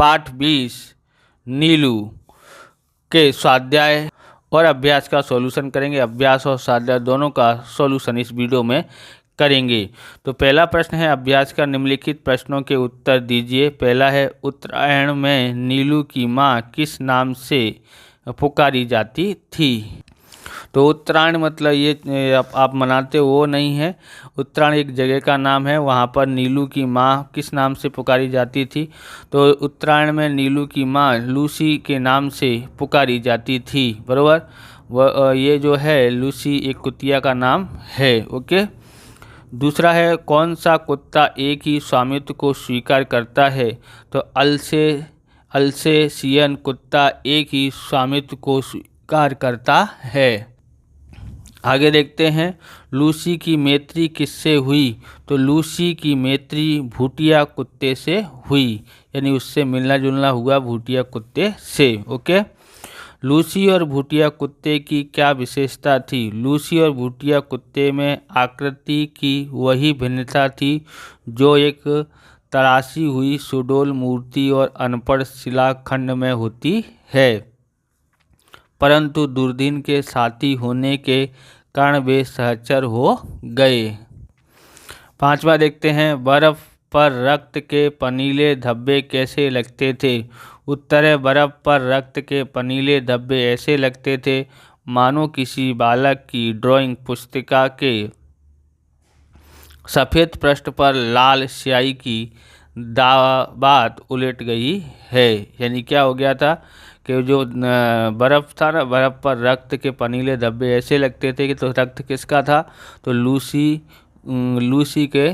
पाठ 20 नीलू के स्वाध्याय और अभ्यास का सॉल्यूशन करेंगे। अभ्यास और स्वाध्याय दोनों का सॉल्यूशन इस वीडियो में करेंगे। तो पहला प्रश्न है, अभ्यास का निम्नलिखित प्रश्नों के उत्तर दीजिए। पहला है, उत्तरायण में नीलू की माँ किस नाम से पुकारी जाती थी? तो उत्तरायण मतलब ये आप मनाते हो वो नहीं है। उत्तरायण एक जगह का नाम है, वहाँ पर नीलू की माँ किस नाम से पुकारी जाती थी? तो उत्तरायण में नीलू की माँ लूसी के नाम से पुकारी जाती थी, बराबर। वह ये जो है लूसी एक कुतिया का नाम है। ओके। दूसरा है, कौन सा कुत्ता एक ही स्वामित्व को स्वीकार करता है? तो अल्सेशियन कुत्ता एक ही स्वामित्व को स्वीकार करता है। आगे देखते हैं, लूसी की मैत्री किससे हुई? तो लूसी की मैत्री भूटिया कुत्ते से हुई, यानी उससे मिलना जुलना हुआ भूटिया कुत्ते से। ओके। लूसी और भूटिया कुत्ते की क्या विशेषता थी? लूसी और भूटिया कुत्ते में आकृति की वही भिन्नता थी जो एक तराशी हुई सुडौल मूर्ति और अनपढ़ शिलाखंड में होती है, परंतु दुर्दिन के साथी होने के कारण वे सहचर हो गए। पांचवा देखते हैं, बर्फ पर रक्त के पनीले धब्बे कैसे लगते थे? उत्तर है, बर्फ पर रक्त के पनीले धब्बे ऐसे लगते थे मानो किसी बालक की ड्राइंग पुस्तिका के सफ़ेद पृष्ठ पर लाल स्याही की दाबात उलट गई है। यानी क्या हो गया था कि जो बर्फ़ था ना, बर्फ़ पर रक्त के पनीले धब्बे ऐसे लगते थे कि तो रक्त किसका था? तो लूसी के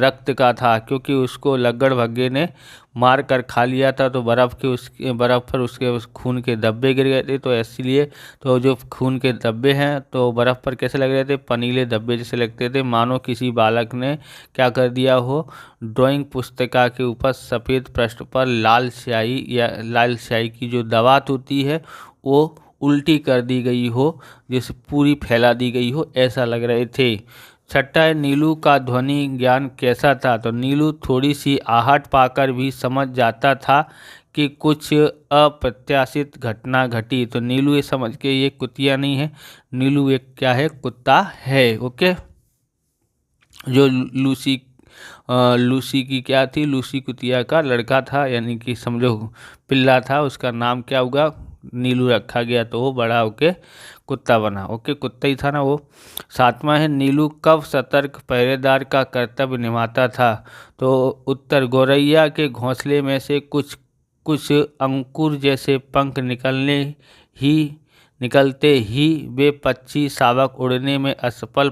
रक्त का था, क्योंकि उसको लग्गड़ भग्गे ने मार कर खा लिया था। तो बर्फ़ पर उसके खून के धब्बे गिर गए थे, तो इसीलिए तो जो खून के धब्बे हैं तो बर्फ़ पर कैसे लग रहे थे? पनीले धब्बे जैसे लगते थे, मानो किसी बालक ने क्या कर दिया हो, ड्राइंग पुस्तिका के ऊपर सफ़ेद पृष्ठ पर लाल स्याही की जो दवात होती है वो उल्टी कर दी गई हो, जैसे पूरी फैला दी गई हो, ऐसा लग रहे थे। छठा है, नीलू का ध्वनि ज्ञान कैसा था? तो नीलू थोड़ी सी आहट पाकर भी समझ जाता था कि कुछ अप्रत्याशित घटना घटी। तो नीलू ये समझ के ये कुतिया नहीं है, नीलू एक क्या है? कुत्ता है। ओके। जो लूसी की क्या थी? लूसी कुतिया का लड़का था, यानी कि समझो पिल्ला था, उसका नाम क्या होगा? नीलू रखा गया, तो वो बड़ा होके कुत्ता बना। ओके, कुत्ता ही था ना वो। सातवां है, नीलू कब सतर्क पहरेदार का कर्तव्य निभाता था? तो उत्तर, गौरैया के घोंसले में से कुछ अंकुर जैसे पंख निकलते ही वे पक्षी शावक उड़ने में असफल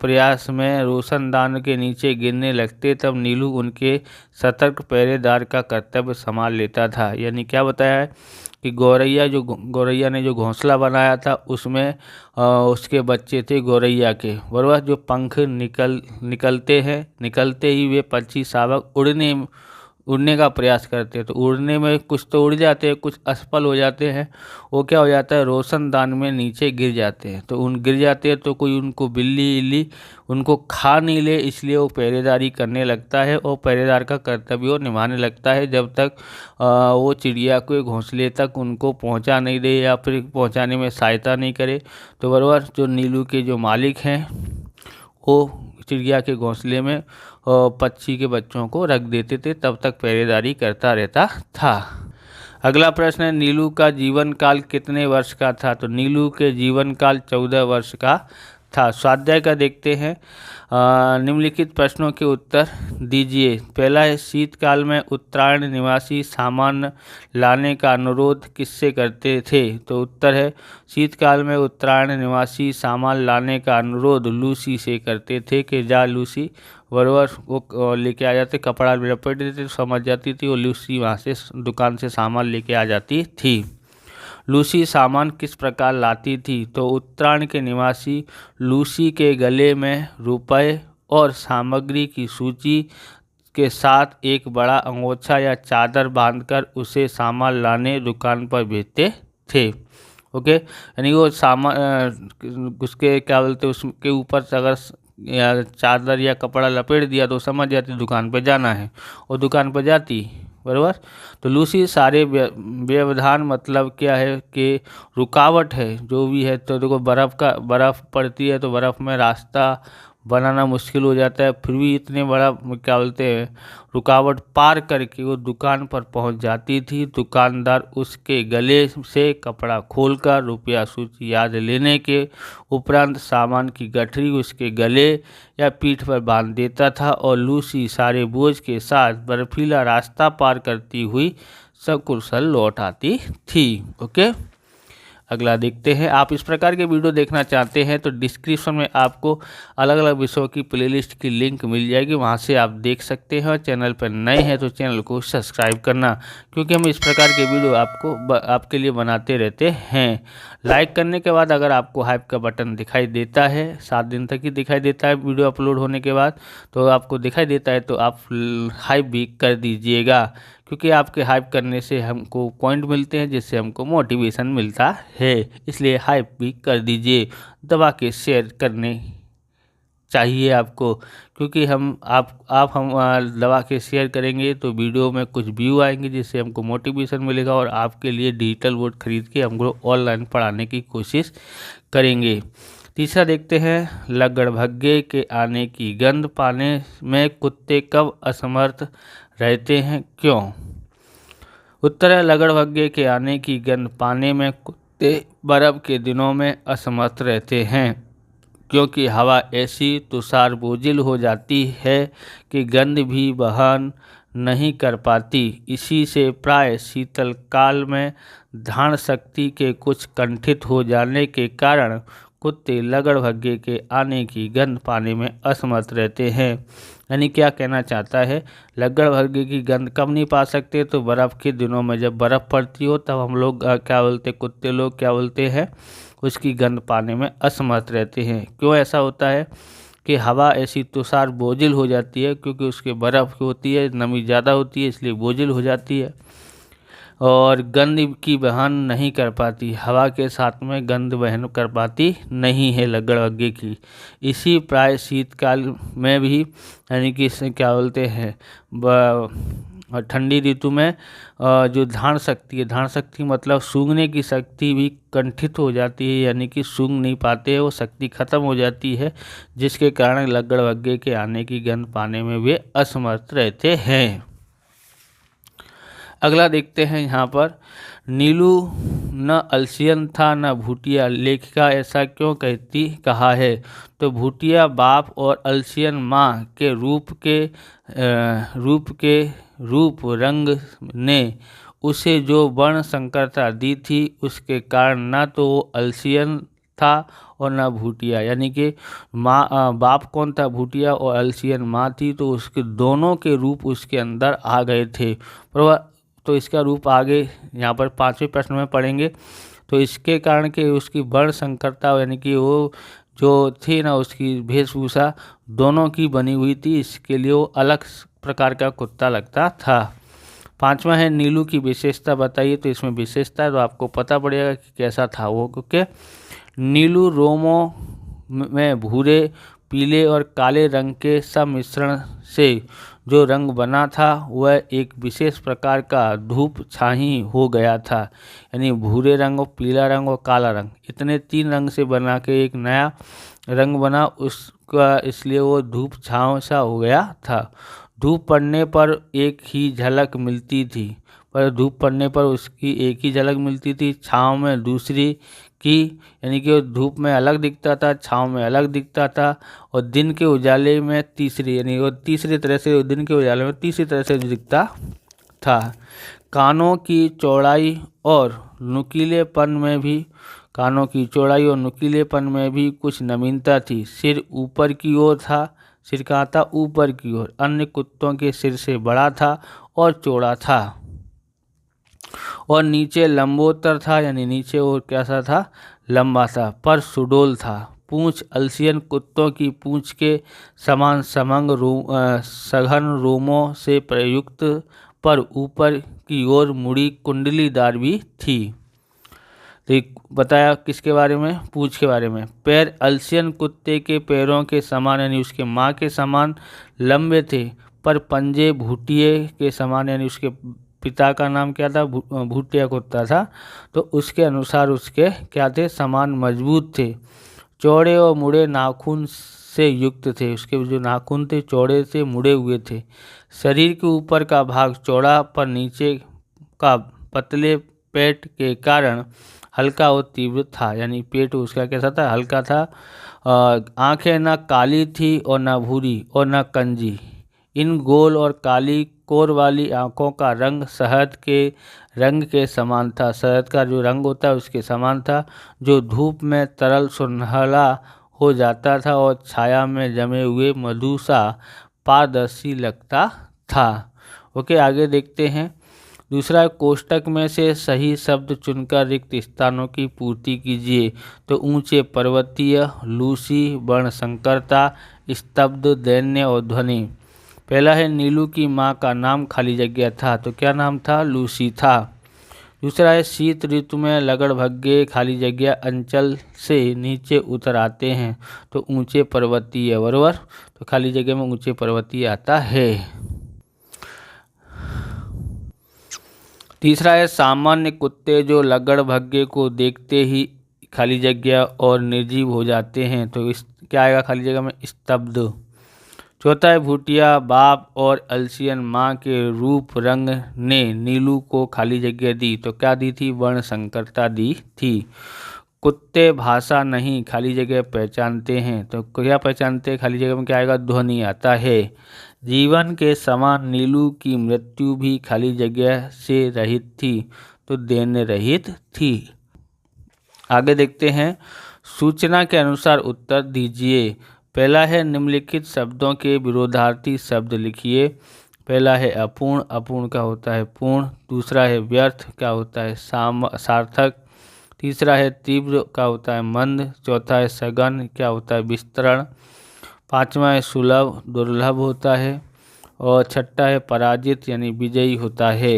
प्रयास में रोशनदान के नीचे गिरने लगते, तब नीलू उनके सतर्क पहरेदार का कर्तव्य संभाल लेता था। यानी क्या बताया है कि गौरैया ने जो घोंसला बनाया था उसमें उसके बच्चे थे गौरैया के, बराबर। जो पंख निकलते ही वे पक्षी शावक उड़ने का प्रयास करते हैं। तो उड़ने में कुछ तो उड़ जाते हैं, कुछ असफल हो जाते हैं। वो क्या हो जाता है? रोशनदान में नीचे गिर जाते हैं। तो गिर जाते हैं तो कोई उनको बिल्ली उनको खा नहीं ले, इसलिए वो पहरेदारी करने लगता है और पहरेदार का कर्तव्य वो निभाने लगता है, जब तक वो चिड़िया के घोंसले तक उनको पहुंचा नहीं दे या फिर पहुंचाने में सहायता नहीं करे। तो बराबर जो नीलू के जो मालिक हैं वो चिड़िया के घोंसले में पक्षी के बच्चों को रख देते थे, तब तक पहरेदारी करता रहता था। अगला प्रश्न है, नीलू का जीवन काल कितने वर्ष का था? तो नीलू के जीवन काल 14 वर्ष का था। स्वाध्याय का देखते हैं, निम्नलिखित प्रश्नों के उत्तर दीजिए। पहला है, शीतकाल में उत्तरायण निवासी सामान लाने का अनुरोध किससे करते थे? तो उत्तर है, शीतकाल में उत्तरायण निवासी सामान लाने का अनुरोध लूसी से करते थे कि जा लूसी, बराबर। वो लेके आ जाते, कपड़ा लपेट देते तो समझ जाती थी, और लूसी वहाँ से दुकान से सामान लेके आ जाती थी। लूसी सामान किस प्रकार लाती थी? तो उत्तरायण के निवासी लूसी के गले में रुपए और सामग्री की सूची के साथ एक बड़ा अंगोछा या चादर बांधकर उसे सामान लाने दुकान पर भेजते थे। ओके, यानी वो सामान उसके क्या बोलते, उसके ऊपर अगर या चादर या कपड़ा लपेट दिया तो समझ जाती दुकान पे जाना है और दुकान पर जाती, बराबर। तो लूसी सारे व्यवधान मतलब क्या है कि रुकावट है जो भी है। तो देखो बर्फ़ पड़ती है तो बर्फ़ में रास्ता बनाना मुश्किल हो जाता है, फिर भी इतने बड़ा क्या बोलते हैं रुकावट पार करके वो दुकान पर पहुंच जाती थी। दुकानदार उसके गले से कपड़ा खोलकर रुपया सूची याद लेने के उपरांत सामान की गठरी उसके गले या पीठ पर बांध देता था और लूसी सारे बोझ के साथ बर्फीला रास्ता पार करती हुई सकुशल लौट आती थी। ओके, अगला देखते हैं। आप इस प्रकार के वीडियो देखना चाहते हैं तो डिस्क्रिप्शन में आपको अलग अलग विषयों की प्लेलिस्ट की लिंक मिल जाएगी, वहां से आप देख सकते हैं। और चैनल पर नए हैं तो चैनल को सब्सक्राइब करना, क्योंकि हम इस प्रकार के वीडियो आपके लिए बनाते रहते हैं। लाइक करने के बाद अगर आपको हाइप का बटन दिखाई देता है, 7 दिन तक ही दिखाई देता है वीडियो अपलोड होने के बाद, तो आपको दिखाई देता है तो आप हाइप भी कर दीजिएगा, क्योंकि आपके हाइप करने से हमको पॉइंट मिलते हैं जिससे हमको मोटिवेशन मिलता है। इसलिए हाइप भी कर दीजिए, दबा के शेयर करने चाहिए आपको, क्योंकि हम दबा के शेयर करेंगे तो वीडियो में कुछ व्यू आएंगे जिससे हमको मोटिवेशन मिलेगा और आपके लिए डिजिटल बोर्ड खरीद के हम लोग ऑनलाइन पढ़ाने की कोशिश करेंगे। तीसरा देखते हैं, लगड़भग्गे के आने की गंध पाने में कुत्ते कब असमर्थ रहते हैं, क्यों? उत्तर है, लगड़भग्गे के आने की गंध पाने में कुत्ते बर्फ के दिनों में असमर्थ रहते हैं, क्योंकि हवा ऐसी तुषार बोझिल हो जाती है कि गंध भी वहन नहीं कर पाती। इसी से प्राय शीतल काल में धारण शक्ति के कुछ कंठित हो जाने के कारण कुत्ते लगड़भग्गे के आने की गंध पाने में असमर्थ रहते हैं। यानी क्या कहना चाहता है, लगड़भग्गे की गंध कब नहीं पा सकते? तो बर्फ़ के दिनों में जब बर्फ़ पड़ती हो तब हम लोग क्या बोलते, कुत्ते लोग क्या बोलते हैं, उसकी गंध पाने में असमर्थ रहते हैं। क्यों ऐसा होता है कि हवा ऐसी तुषार बोझिल हो जाती है, क्योंकि उसके बर्फ़ होती है, नमी ज़्यादा होती है, इसलिए बोझिल हो जाती है और गंध की वहन नहीं कर पाती। हवा के साथ में गंध वहन कर पाती नहीं है लगड़भग्गे की। इसी प्राय शीतकाल में भी, यानी कि इसे क्या बोलते हैं, ठंडी ऋतु में जो धारण शक्ति मतलब सूंघने की शक्ति भी कंठित हो जाती है, यानी कि सूंघ नहीं पाते हैं, वो शक्ति खत्म हो जाती है, जिसके कारण लगड़भग्गे के आने की गंध पाने में वे असमर्थ रहते हैं। अगला देखते हैं यहाँ पर, नीलू न अलसियन था न भूटिया, लेखिका ऐसा क्यों कहा है? तो भूटिया बाप और अलसियन माँ के रूप रंग ने उसे जो वर्ण संकरता दी थी, उसके कारण न तो वो अलसियन था और न भूटिया। यानी कि बाप कौन था? भूटिया, और अलसियन माँ थी, तो उसके दोनों के रूप उसके अंदर आ गए थे। तो इसका रूप आगे यहाँ पर 5वें प्रश्न में पढ़ेंगे। तो इसके कारण कि उसकी वर्ण संकरता, यानी कि वो जो थी ना, उसकी वेशभूषा दोनों की बनी हुई थी, इसके लिए वो अलग प्रकार का कुत्ता लगता था। 5वां है, नीलू की विशेषता बताइए। तो इसमें विशेषता है तो आपको पता पड़ेगा कि कैसा था वो, क्योंकि नीलू रोमों में भूरे, पीले और काले रंग के सम्मिश्रण से जो रंग बना था वह एक विशेष प्रकार का धूप छाही हो गया था। यानी भूरे रंग और पीला रंग और काला रंग, इतने 3 रंग से बना के एक नया रंग बना उसका, इसलिए वो धूप छाँव सा हो गया था। धूप पड़ने पर एक ही झलक मिलती थी, पर धूप पड़ने पर उसकी एक ही झलक मिलती थी, छाँव में दूसरी की, यानी कि धूप में अलग दिखता था, छाँव में अलग दिखता था, और दिन के उजाले में तीसरी, यानी वो तीसरी तरह से, दिन के उजाले में तीसरी तरह से दिखता था। कानों की चौड़ाई और नुकीलेपन में भी कुछ नवीनता थी। सिर ऊपर की ओर था, सिर कहाँ था? ऊपर की ओर। अन्य कुत्तों के सिर से बड़ा था और चौड़ा था, और नीचे लंबोत्तर था, यानी नीचे और कैसा था? लंबा था, पर सुडौल था। पूंछ अलसियन कुत्तों की पूंछ के समान सघन रोमों से प्रयुक्त, पर ऊपर की ओर मुड़ी कुंडलीदार भी थी। तो ये बताया किसके बारे में, पूंछ के बारे में। पैर अल्सियन कुत्ते के पैरों के समान यानी उसके माँ के समान लंबे थे, पर पंजे भूटिए के समान यानी उसके पिता का नाम क्या था, भूटिया कुत्ता था, तो उसके अनुसार उसके क्या थे, समान मजबूत थे। चौड़े और मुड़े नाखून से युक्त थे, उसके जो नाखून थे चौड़े से मुड़े हुए थे। शरीर के ऊपर का भाग चौड़ा पर नीचे का पतले पेट के कारण हल्का और तीव्र था, यानी पेट उसका कैसा था, हल्का था। आंखें न काली थी और न भूरी और न कंजी। इन गोल और काली कोर वाली आंखों का रंग शहद के रंग के समान था, शहद का जो रंग होता है उसके समान था, जो धूप में तरल सुनहला हो जाता था और छाया में जमे हुए मधु सा पारदर्शी लगता था। ओके, आगे देखते हैं। दूसरा, कोष्टक में से सही शब्द चुनकर रिक्त स्थानों की पूर्ति कीजिए। तो ऊंचे पर्वतीय, लूसी, वर्णशंकरता, स्तब्ध, दैन्य और ध्वनि। पहला है नीलू की माँ का नाम खाली जगह था, तो क्या नाम था, लूसी था। दूसरा है शीत ऋतु में लगड़भग्गे खाली जगह अंचल से नीचे उतर आते हैं, तो ऊंचे पर्वतीय, बरोबर, तो खाली जगह में ऊंचे पर्वतीय आता है। तीसरा है सामान्य कुत्ते जो लगड़भग्गे को देखते ही खाली जगह और निर्जीव हो जाते हैं, तो इस क्या आएगा खाली जगह में, स्तब्ध। चौथा है भूटिया बाप और अल्सियन माँ के रूप रंग ने नीलू को खाली जगह दी, तो क्या दी थी, वर्ण संकरता दी थी। कुत्ते भाषा नहीं खाली जगह पहचानते हैं, तो क्या पहचानते हैं, खाली जगह में क्या आएगा, ध्वनि आता है। जीवन के समान नीलू की मृत्यु भी खाली जगह से रहित थी, तो दैन्य रहित थी। आगे देखते हैं, सूचना के अनुसार उत्तर दीजिए। पहला है निम्नलिखित शब्दों के विरोधार्थी शब्द लिखिए। पहला है अपूर्ण, अपूर्ण का होता है पूर्ण। दूसरा है व्यर्थ, क्या होता है सार्थक। तीसरा है तीव्र, का होता है मंद। चौथा है सघन, क्या होता है विस्तरण। पांचवा है सुलभ, दुर्लभ होता है। और छठा है पराजित यानी विजयी होता है।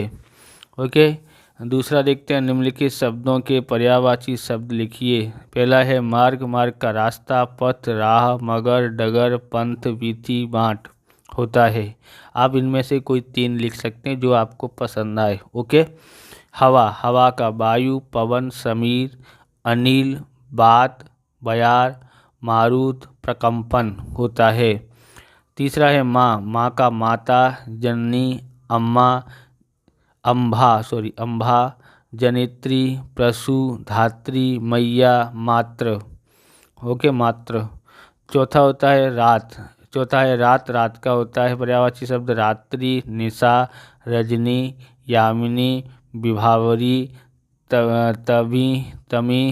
ओके, दूसरा देखते हैं, निम्नलिखित शब्दों के पर्यायवाची शब्द लिखिए। पहला है मार्ग, मार्ग का रास्ता, पथ, राह, मगर, डगर, पंथ, वीथी, बाट होता है। आप इनमें से कोई तीन लिख सकते हैं जो आपको पसंद आए। ओके, हवा, हवा का वायु, पवन, समीर, अनिल, बात, बयार, मारुत, प्रकंपन होता है। तीसरा है माँ, माँ का माता, जननी, अम्मा, अम्भा, जनित्री, प्रसू, धात्री, मैया, मात्र। ओके, मात्र। चौथा होता है रात, रात का होता है पर्यायवाची शब्द रात्रि, निशा, रजनी, यामिनी, विभावरी, तमी,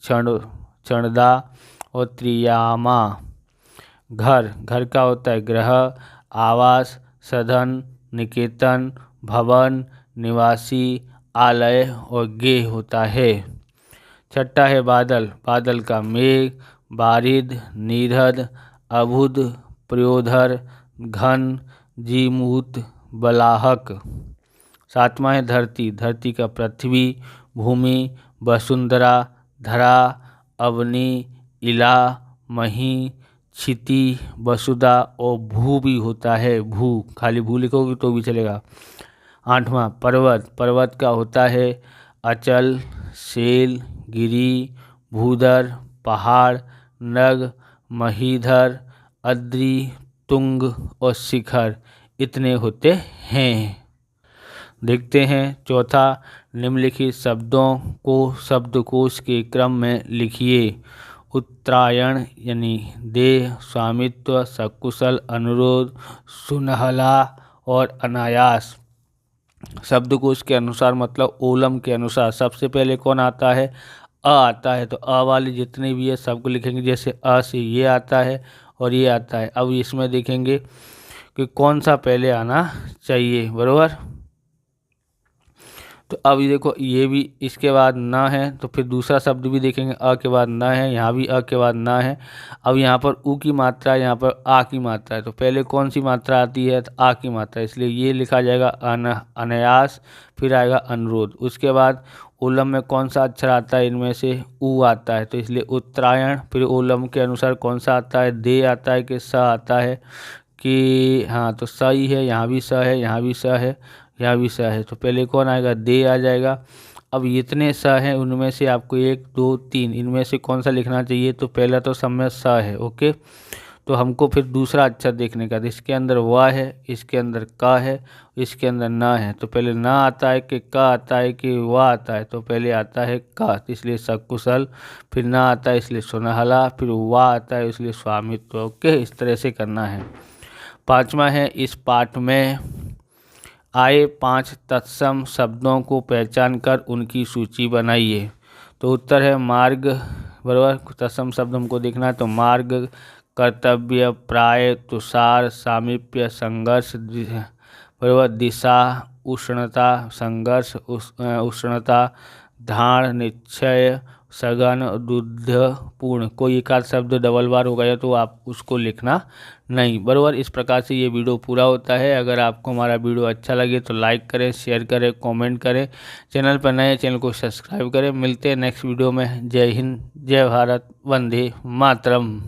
क्षणदा और त्रियामा। घर, घर का होता है गृह, आवास, सदन, निकेतन, भवन, निवासी, आलय और गेह होता है। छठा है बादल, बादल का मेघ, बारिद, नीरद, अबुध, प्रयोधर, घन, जीमूत, बलाहक। सातवां है धरती, धरती का पृथ्वी, भूमि, वसुंधरा, धरा, अवनी, इला, मही, क्षिति, वसुधा और भू भी होता है, भू, खाली भू लिखोगे तो भी चलेगा। आठवां पर्वत, पर्वत का होता है अचल, शेल, गिरी, भूधर, पहाड़, नग, महीधर, अद्री, तुंग और शिखर, इतने होते हैं। देखते हैं चौथा, निम्नलिखित शब्दों को शब्दकोश के क्रम में लिखिए। उत्तरायण यानी देह, स्वामित्व, सकुशल, अनुरोध, सुनहला और अनायास। शब्दकोश के अनुसार मतलब ओलम के अनुसार सबसे पहले कौन आता है, अ आता है, तो अ वाले जितने भी है सबको लिखेंगे। जैसे अ से ये आता है और ये आता है। अब इसमें देखेंगे कि कौन सा पहले आना चाहिए, बरोबर। तो अब ये देखो, ये भी इसके बाद ना है, तो फिर दूसरा शब्द भी देखेंगे अ के बाद ना है, यहाँ भी अ के बाद ना है। अब यहाँ पर उ की मात्रा है, यहाँ पर आ की मात्रा है, तो पहले कौन सी मात्रा आती है, तो आ की मात्रा, इसलिए ये लिखा जाएगा अनायास, फिर आएगा अनुरोध। उसके बाद ओलम में कौन सा अक्षर आता है, इनमें से ऊ आता है, तो इसलिए उत्तरायण। फिर ओलम के अनुसार कौन सा आता है, दे आता है कि स आता है, कि हाँ तो स ही है, यहाँ भी स है, यहाँ भी स है, यहाँ भी स है, तो पहले कौन आएगा, दे आ जाएगा। अब इतने स हैं, उनमें से आपको 1 2 3 इनमें से कौन सा लिखना चाहिए, तो पहला तो सब में स है। ओके, तो हमको फिर दूसरा अक्षर देखने का, तो इसके अंदर वा है, इसके अंदर का है, इसके अंदर ना है, तो पहले ना आता है कि का आता है कि वा आता है, तो पहले आता है का, तो इसलिए सकुशल। फिर ना आता है इसलिए सुनहला, फिर वा आता है इसलिए स्वामित्व। ओके, इस तरह से करना है। 5वां है, इस पाठ में आए 5 तत्सम शब्दों को पहचान कर उनकी सूची बनाइए। तो उत्तर है मार्ग, बराबर। तत्सम शब्द हमको देखना है, तो मार्ग, कर्तव्य, प्राय, तुषार, सामीप्य, संघर्ष, बराबर, दिशा, उष्णता, संघर्ष, उष्णता, धारण, निश्चय, सघन, दुग्ध, पूर्ण। कोई एक आध शब्द डबल बार हो गया तो आप उसको लिखना नहीं, बराबर। इस प्रकार से ये वीडियो पूरा होता है। अगर आपको हमारा वीडियो अच्छा लगे तो लाइक करें, शेयर करें, कमेंट करें। चैनल पर नए, चैनल को सब्सक्राइब करें। मिलते हैं नेक्स्ट वीडियो में। जय हिंद, जय भारत, वंदे मातरम।